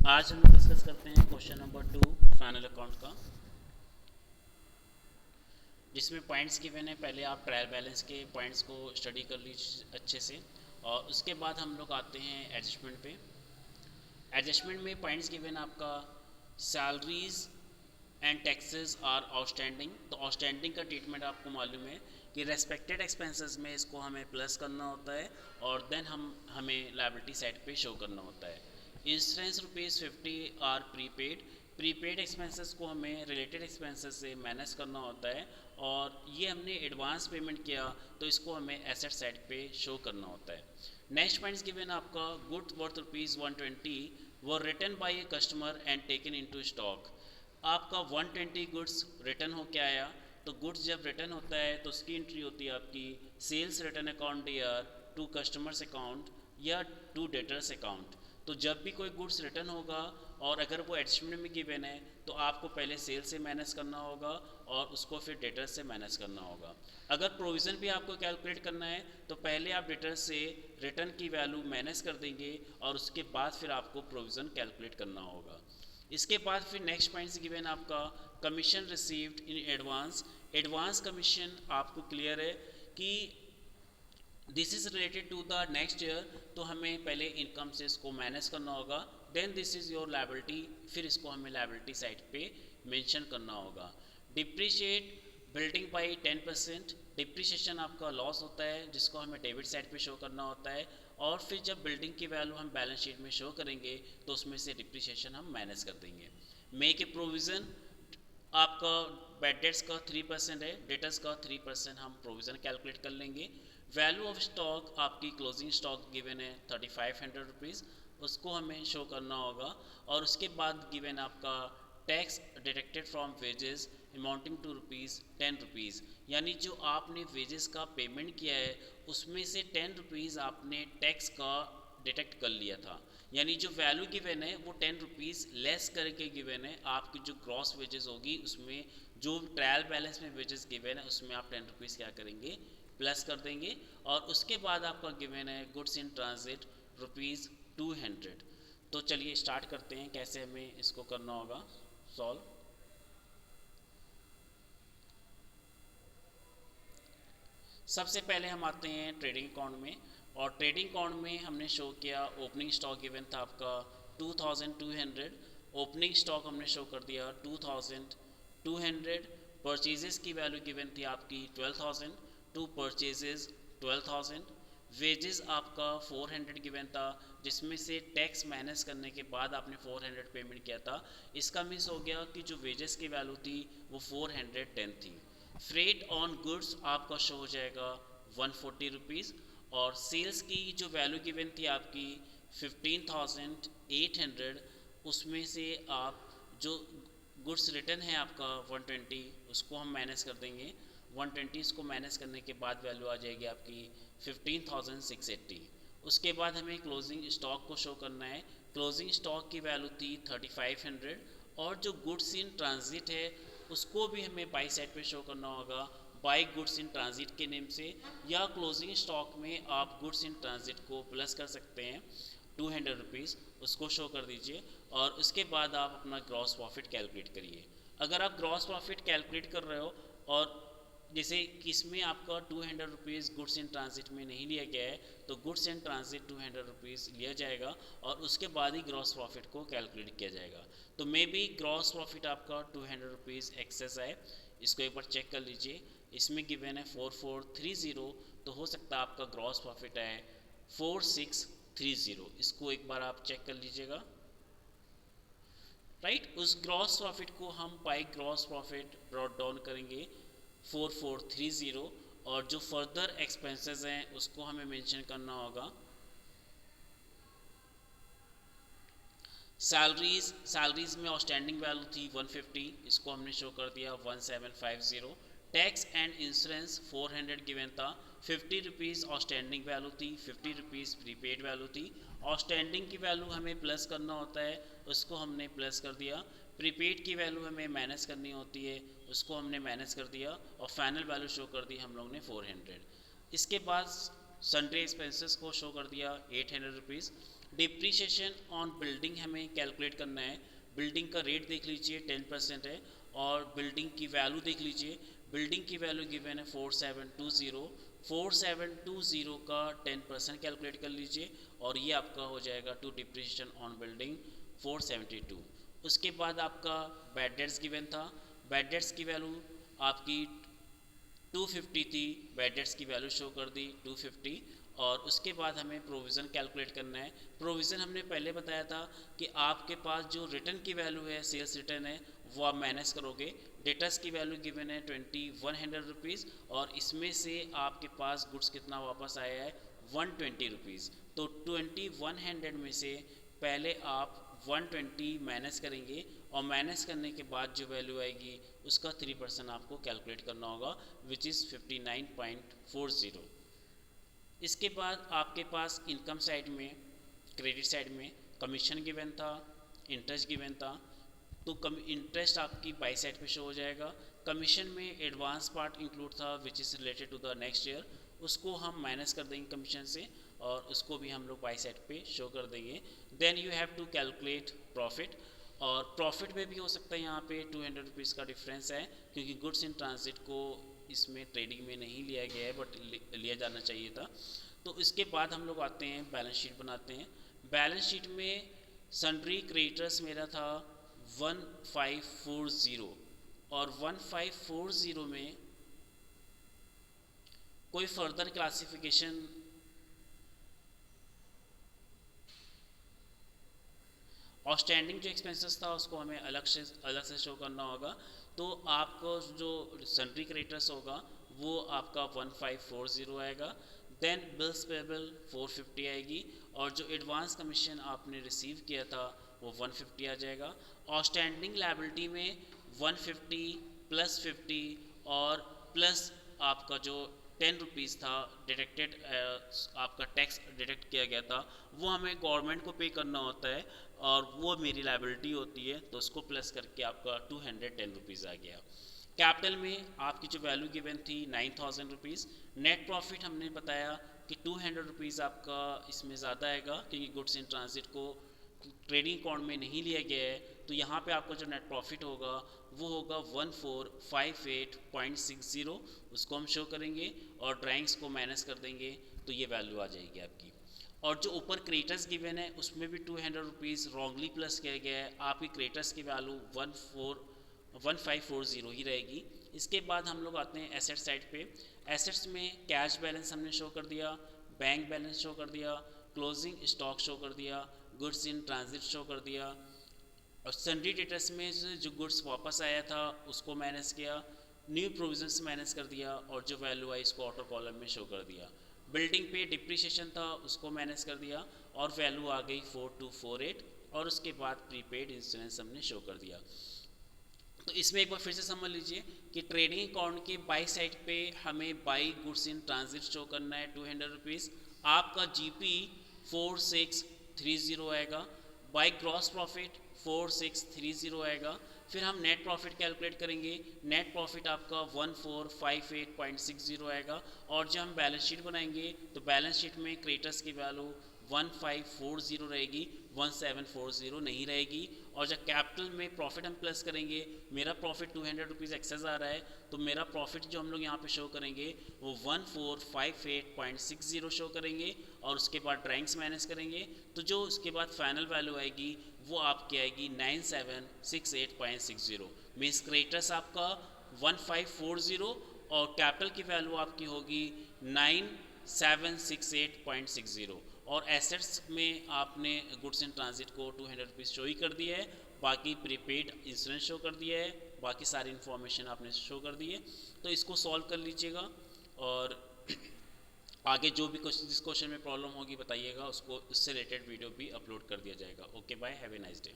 आज हम डिस्कस करते हैं क्वेश्चन नंबर 2 फाइनल अकाउंट का, जिसमें पॉइंट्स गिवन है। पहले आप ट्रायल बैलेंस के पॉइंट्स को स्टडी कर लीजिए अच्छे से, और उसके बाद हम लोग आते हैं एडजस्टमेंट पे। एडजस्टमेंट में पॉइंट्स गिवन आपका salaries and taxes are outstanding. तो आउटस्टैंडिंग का ट्रीटमेंट आपको मालूम है कि रेस्पेक्टेड एक्सपेंसेस में इसको हमें प्लस करना होता है, और देन हमें लायबिलिटी साइड पे शो करना होता है। Insurance ₹50 are prepaid. Prepaid expenses को हमें रिलेटेड एक्सपेंसेस से मैनेज करना होता है, और ये हमने एडवांस पेमेंट किया तो इसको हमें एसेट साइड पे शो करना होता है। नेक्स्ट पॉइंट्स गिवन आपका goods worth ₹120 were return by a customer and taken into stock. आपका 120 गुड्स रिटर्न होके आया, तो गुड्स जब रिटर्न होता है तो उसकी एंट्री होती है आपकी sales return account year to customers account या टू डेटर्स अकाउंट। तो जब भी कोई गुड्स रिटर्न होगा और अगर वो एडजस्टमेंट में गिवन है तो आपको पहले सेल से मैनेज करना होगा और उसको फिर डेटर से मैनेज करना होगा। अगर प्रोविज़न भी आपको कैलकुलेट करना है तो पहले आप डेटर से रिटर्न की वैल्यू मैनेज कर देंगे और उसके बाद फिर आपको प्रोविज़न कैलकुलेट करना होगा। इसके बाद फिर नेक्स्ट पॉइंट्स गिवन आपका commission received in advance. Advance commission आपको क्लियर है कि this is related to the next year, तो हमें पहले इनकम से इसको मैनेज करना होगा। Then this is your liability, फिर इसको हमें लायबिलिटी साइड पे मेंशन करना होगा। Depreciate building by 10%। डिप्रिसिएशन आपका लॉस होता है जिसको हमें डेबिट साइड पे शो करना होता है, और फिर जब बिल्डिंग की वैल्यू हम बैलेंस शीट में शो करेंगे तो उसमें से डिप्रिसिएशन हम मैनेज कर देंगे। मेक ए प्रोविज़न आपका बैड डेट्स का 3% है, डेटर्स का 3% हम प्रोविज़न कैलकुलेट कर लेंगे। वैल्यू ऑफ स्टॉक आपकी क्लोजिंग स्टॉक गिवन है ₹3500, उसको हमें शो करना होगा। और उसके बाद गिवन आपका tax deducted from wages amounting to ₹10, यानी जो आपने वेजेस का पेमेंट किया है उसमें से ₹10 आपने टैक्स का डिटेक्ट कर लिया था, यानी जो वैल्यू गिवन है वो ₹10 लेस करके गिवन है। आपकी जो ग्रॉस वेजेस होगी उसमें जो ट्रायल बैलेंस में वेजेस गिवन है उसमें आप ₹10 क्या करेंगे, प्लस कर देंगे। और उसके बाद आपका गिवन है गुड्स इन ट्रांजिट ₹200। तो चलिए स्टार्ट करते हैं कैसे हमें इसको करना होगा सॉल्व। सबसे पहले हम आते हैं ट्रेडिंग अकाउंट में, और ट्रेडिंग अकाउंट में हमने शो किया ओपनिंग स्टॉक गिवन था आपका 2200। ओपनिंग स्टॉक हमने शो कर दिया 2200। परचेजेस की वैल्यू गिवन थी आपकी 12000 टू परचेजेस 12000। वेजेस आपका 400 गिवन था, जिसमें से टैक्स माइनस करने के बाद आपने 400 पेमेंट किया था। इसका मिस हो गया कि जो वेजेस की वैल्यू थी वो 410 थी। फ्रेट ऑन गुड्स आपका शो हो जाएगा ₹140, और सेल्स की जो वैल्यू गिवन थी आपकी 15,800, उसमें से आप जो गुड्स रिटर्न है आपका 120 उसको हम माइनस कर देंगे। 120 को माइनस करने के बाद वैल्यू आ जाएगी आपकी 15,680। उसके बाद हमें क्लोजिंग स्टॉक को शो करना है। क्लोजिंग स्टॉक की वैल्यू थी 3500, और जो गुड्स इन ट्रांजिट है उसको भी हमें बाई साइड पे शो करना होगा बाई गुड्स इन ट्रांजिट के नेम से, या क्लोजिंग स्टॉक में आप गुड्स इन ट्रांजिट को प्लस कर सकते हैं ₹200, उसको शो कर दीजिए। और उसके बाद आप अपना ग्रॉस प्रॉफिट कैलकुलेट करिए। अगर आप ग्रॉस प्रॉफिट कैलकुलेट कर रहे हो और जैसे इसमें आपका ₹200 गुड्स इन ट्रांजिट में नहीं लिया गया है, तो गुड्स इन ट्रांजिट ₹200 लिया जाएगा और उसके बाद ही ग्रॉस प्रॉफिट को कैलकुलेट किया जाएगा। तो मे बी ग्रॉस प्रॉफिट आपका ₹200 एक्सेस है, इसको एक बार चेक कर लीजिए। इसमें गिवन है 4430, तो हो सकता है आपका ग्रॉस प्रॉफिट है 4630। इसको एक बार आप चेक कर लीजिएगा। राइट, उस ग्रॉस प्रॉफिट को हम by gross profit brought down करेंगे 4430, और जो फर्दर एक्सपेंसेस हैं उसको हमें मेंशन करना होगा। सैलरीज में आउटस्टैंडिंग वैल्यू थी 150, इसको हमने शो कर दिया 1750। टैक्स एंड इंश्योरेंस 400 गिवन था। ₹50 आउटस्टैंडिंग वैल्यू थी, ₹50 प्रीपेड वैल्यू थी। आउटस्टैंडिंग की वैल्यू हमें प्लस करना होता है, उसको हमने प्लस कर दिया। प्रीपेड की वैल्यू हमें माइनस करनी होती है, उसको हमने माइनस कर दिया, और फाइनल वैल्यू शो कर दी हम लोग ने 400। इसके बाद सन्ड्री एक्सपेंसेस को शो कर दिया ₹800। डिप्रिसिएशन ऑन बिल्डिंग हमें कैलकुलेट करना है। बिल्डिंग का रेट देख लीजिए 10% है, और बिल्डिंग की वैल्यू देख लीजिए। बिल्डिंग की वैल्यू गिवन है 4720, 4720 का 10% कैलकुलेट कर लीजिए, और ये आपका हो जाएगा टू डिप्रिसिएशन ऑन बिल्डिंग 472। उसके बाद आपका बैड डेट्स गिवन था। बैड डेट्स की वैल्यू आपकी 250 थी, बैड डेट्स की वैल्यू शो कर दी 250। और उसके बाद हमें प्रोविज़न कैलकुलेट करना है। प्रोविज़न हमने पहले बताया था कि आपके पास जो रिटर्न की वैल्यू है, सेल्स रिटर्न है, वो आप माइनस करोगे। डेटर्स की वैल्यू गिवन है 2100 रुपीज़, और इसमें से आपके पास गुड्स कितना वापस आया है 120 रुपीज़। तो 2100 में से पहले आप 120 माइनस करेंगे, और माइनस करने के बाद जो वैल्यू आएगी उसका 3% आपको कैलकुलेट करना होगा, विच इज़ 59.40। इसके बाद आपके पास इनकम साइड में, क्रेडिट साइड में कमीशन गिवन था, इंटरेस्ट गिवन था। तो इंटरेस्ट आपकी बाई साइड पे शो हो जाएगा। कमीशन में एडवांस पार्ट इंक्लूड था which is related to the next year, उसको हम माइनस कर देंगे कमीशन से, और उसको भी हम लोग बाई साइड पे शो कर देंगे। Then you have to calculate profit, और प्रॉफिट में भी हो सकता है यहाँ पे 200 रुपीज़ का डिफरेंस है, क्योंकि गुड्स इन ट्रांजिट को इसमें ट्रेडिंग में नहीं लिया गया है, बट लिया जाना चाहिए था। तो इसके बाद हम लोग आते हैं बैलेंस शीट बनाते हैं। बैलेंस शीट में सन्ड्री क्रेडिटर्स मेरा था 1540, और 1540 में कोई फर्दर क्लासिफिकेशन आउटस्टैंडिंग जो एक्सपेंसेस था उसको हमें अलग से शो करना होगा। तो आपको जो सन्ड्री क्रेडिटर्स होगा वो आपका 1540 आएगा। देन बिल्स पेबल 450 आएगी, और जो एडवांस कमीशन आपने रिसीव किया था वो 150 आ जाएगा। आउटस्टैंडिंग लायबिलिटी में 150 प्लस 50 और प्लस आपका जो 10 रुपीज़ था डिडक्टेड, आपका टैक्स डिडक्ट किया गया था, वो हमें गवर्नमेंट को पे करना होता है, और वो मेरी लायबिलिटी होती है, तो उसको प्लस करके आपका 210 रुपीज़ आ गया। कैपिटल में आपकी जो वैल्यू गिवन थी 9000 रुपीज़। नेट प्रॉफिट हमने बताया कि 200 रुपीज़ आपका इसमें ज़्यादा आएगा, क्योंकि गुड्स इन ट्रांजिट को ट्रेडिंग अकाउंट में नहीं लिया गया है। तो यहाँ पे आपका जो नेट प्रॉफिट होगा वो होगा 1458.60, उसको हम शो करेंगे और ड्राइंग्स को माइनस कर देंगे, तो ये वैल्यू आ जाएगी आपकी। और जो ऊपर क्रेडिटर्स गिवन है उसमें भी 200 रुपीज़ रॉन्गली प्लस किया गया है, आपकी क्रेडिटर्स की वैल्यू 1540 ही रहेगी। इसके बाद हम लोग आते हैं एसेट साइड पे। एसेट्स में कैश बैलेंस हमने शो कर दिया, बैंक बैलेंस शो कर दिया, क्लोजिंग स्टॉक शो कर दिया, गुड्स इन ट्रांजिट शो कर दिया, और सन्ड्री डेटर्स में जो गुड्स वापस आया था उसको माइनस किया, न्यू प्रोविजंस माइनस कर दिया, और जो वैल्यू आई इसको ऑटो कॉलम में शो कर दिया। बिल्डिंग पे डिप्रिसिएशन था उसको माइनस कर दिया, और वैल्यू आ गई 4248, और उसके बाद प्रीपेड इंश्योरेंस हमने शो कर दिया। तो इसमें एक बार फिर से समझ लीजिए कि ट्रेडिंग अकाउंट के बाई साइड पे हमें by goods in transit show करना है 200 रुपीज़, आपका जीपी 4630 आएगा, बाई ग्रॉस प्रॉफिट 4630 आएगा। फिर हम नेट प्रॉफिट कैलकुलेट करेंगे, नेट प्रॉफिट आपका 1458.60 आएगा। और जब हम बैलेंस शीट बनाएंगे तो बैलेंस शीट में क्रेडिटर्स की वैल्यू 1540 रहेगी, 1740 नहीं रहेगी। और जब कैपिटल में प्रॉफिट हम प्लस करेंगे, मेरा प्रॉफिट 200 रुपीज़ एक्सेस आ रहा है, तो मेरा प्रॉफिट जो हम लोग यहाँ पे शो करेंगे वो 1458.60 शो करेंगे, और उसके बाद ड्राइंग्स माइनस करेंगे, तो जो उसके बाद फाइनल वैल्यू आएगी वो आपकी आएगी 9768.60। मीन्स क्रेडिटर्स आपका 1540 और कैपिटल की वैल्यू आपकी होगी 9768.60। और एसेट्स में आपने गुड्स इन ट्रांजिट को 200 रुपीज़ शो ही कर दिया है, बाकी प्रीपेड इंश्योरेंस शो कर दिया है, बाकी सारी इन्फॉर्मेशन आपने शो कर दी है। तो इसको सॉल्व कर लीजिएगा, और आगे जो भी जिस क्वेश्चन में प्रॉब्लम होगी बताइएगा, उसको उससे रिलेटेड वीडियो भी अपलोड कर दिया जाएगा। Okay bye, have a nice day.